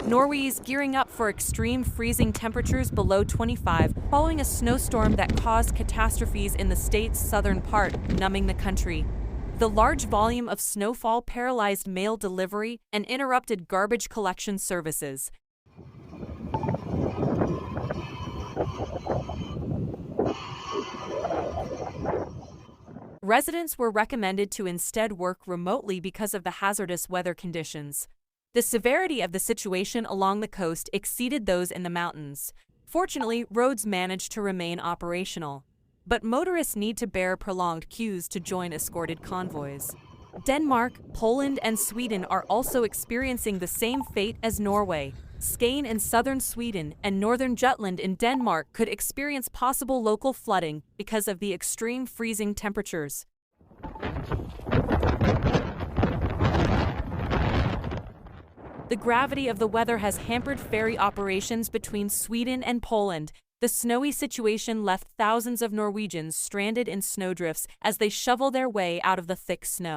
Norway is gearing up for extreme freezing temperatures below 25 following a snowstorm that caused catastrophes in the state's southern part, numbing the country. The large volume of snowfall paralyzed mail delivery and interrupted garbage collection services. Residents were recommended to instead work remotely because of the hazardous weather conditions. The severity of the situation along the coast exceeded those in the mountains. Fortunately, roads managed to remain operational. But motorists need to bear prolonged queues to join escorted convoys. Denmark, Poland, and Sweden are also experiencing the same fate as Norway. Skane in southern Sweden and northern Jutland in Denmark could experience possible local flooding because of the extreme freezing temperatures. The gravity of the weather has hampered ferry operations between Sweden and Poland. The snowy situation left thousands of Norwegians stranded in snowdrifts as they shovel their way out of the thick snow.